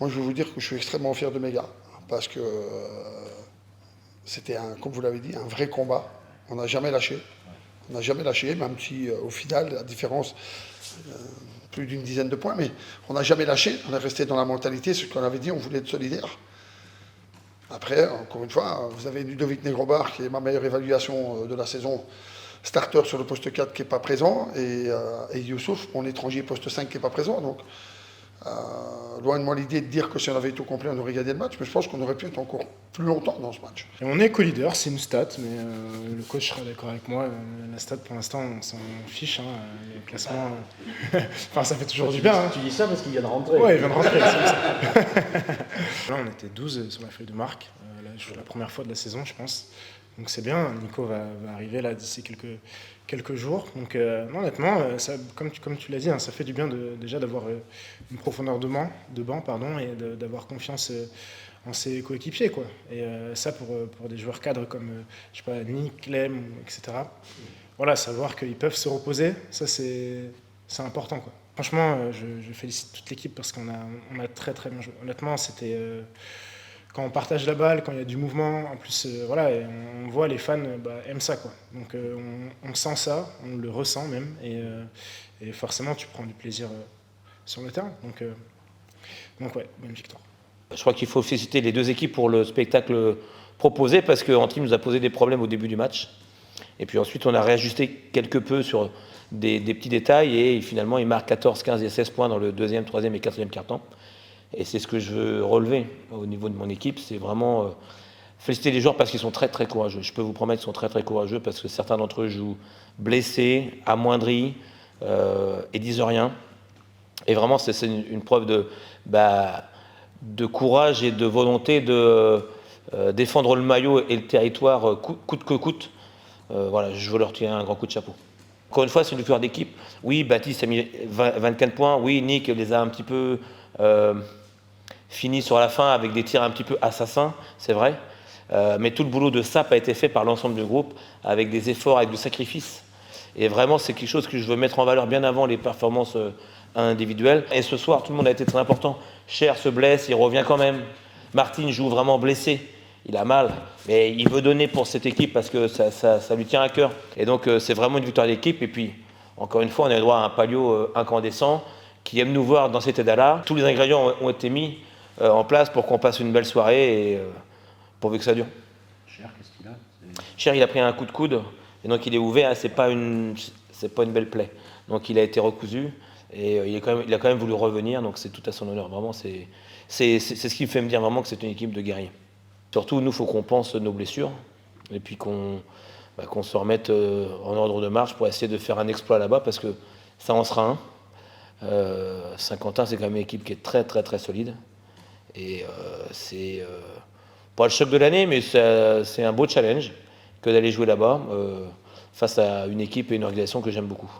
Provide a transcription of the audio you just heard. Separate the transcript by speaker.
Speaker 1: Moi, je vais vous dire que je suis extrêmement fier de mes gars, parce que c'était, comme vous l'avez dit, un vrai combat. On n'a jamais lâché. On n'a jamais lâché, même si au final, la différence, plus d'une dizaine de points, mais on n'a jamais lâché. On est resté dans la mentalité, ce qu'on avait dit, on voulait être solidaire. Après, encore une fois, vous avez Ludovic Negrobar, qui est ma meilleure évaluation de la saison, starter sur le poste 4 qui n'est pas présent, et Youssouf, mon étranger poste 5 qui n'est pas présent. Donc, loin de moi l'idée de dire que si on avait été au complet, on aurait gagné le match, mais je pense qu'on aurait pu être encore plus longtemps dans ce match.
Speaker 2: Et on est co-leader, c'est une stat, mais le coach sera d'accord avec moi. La stat, pour l'instant, on s'en fiche. Le classement, enfin, ça fait toujours du bien.
Speaker 3: Tu dis ça parce qu'il vient de rentrer.
Speaker 2: Ouais, il vient de rentrer. Là, on était 12 sur la feuille de marque. Là, je joue la première fois de la saison, je pense. Donc c'est bien. Nico va arriver là d'ici quelques jours. Donc non, honnêtement, ça, comme tu l'as dit, ça fait du bien déjà d'avoir une profondeur de banc, et d'avoir confiance en ses coéquipiers, quoi. Et ça pour des joueurs cadres comme je sais pas, Nick, Clem, etc. Voilà, savoir qu'ils peuvent se reposer, ça c'est important, quoi. Franchement, je félicite toute l'équipe parce qu'on a très très bien joué. Honnêtement, c'était quand on partage la balle, quand il y a du mouvement, en plus, voilà, et on voit les fans aiment ça, quoi. Donc on sent ça, on le ressent même, et forcément tu prends du plaisir sur le terrain. Donc ouais, bonne victoire.
Speaker 3: Je crois qu'il faut féliciter les deux équipes pour le spectacle proposé parce qu'Antibes nous a posé des problèmes au début du match. Et puis ensuite, on a réajusté quelque peu sur des petits détails et finalement, il marque 14, 15 et 16 points dans le deuxième, troisième et quatrième quart-temps. Et c'est ce que je veux relever au niveau de mon équipe, c'est vraiment féliciter les joueurs parce qu'ils sont très très courageux. Je peux vous promettre qu'ils sont très très courageux parce que certains d'entre eux jouent blessés, amoindris et disent rien. Et vraiment, c'est une preuve de courage et de volonté de défendre le maillot et le territoire coûte que coûte. Voilà, je veux leur tirer un grand coup de chapeau. Encore une fois, c'est une victoire d'équipe. Oui, Baptiste a mis 24 points. Oui, Nick les a un petit peu finis sur la fin avec des tirs un petit peu assassins, c'est vrai. Mais tout le boulot de SAP a été fait par l'ensemble du groupe avec des efforts, avec du sacrifice. Et vraiment, c'est quelque chose que je veux mettre en valeur bien avant les performances individuelles. Et ce soir, tout le monde a été très important. Cher se blesse, il revient quand même. Martin joue vraiment blessé. Il a mal, mais il veut donner pour cette équipe parce que ça lui tient à cœur. Et donc, c'est vraiment une victoire d'équipe. Et puis, encore une fois, on a le droit à un Palio incandescent qui aime nous voir dans cet état-là. Tous les ingrédients ont été mis en place pour qu'on passe une belle soirée et pourvu que ça dure.
Speaker 4: Cher, qu'est-ce qu'il a?
Speaker 3: Cher, il a pris un coup de coude et donc il est ouvert. C'est pas une belle plaie. Donc il a été recousu et il a quand même voulu revenir. Donc c'est tout à son honneur. Vraiment, c'est ce qui me fait me dire vraiment que c'est une équipe de guerriers. Surtout, nous, il faut qu'on pense nos blessures et puis qu'on se remette en ordre de marche pour essayer de faire un exploit là-bas parce que ça en sera un. Saint-Quentin, c'est quand même une équipe qui est très très très solide et c'est pas le choc de l'année, mais c'est un beau challenge que d'aller jouer là-bas face à une équipe et une organisation que j'aime beaucoup.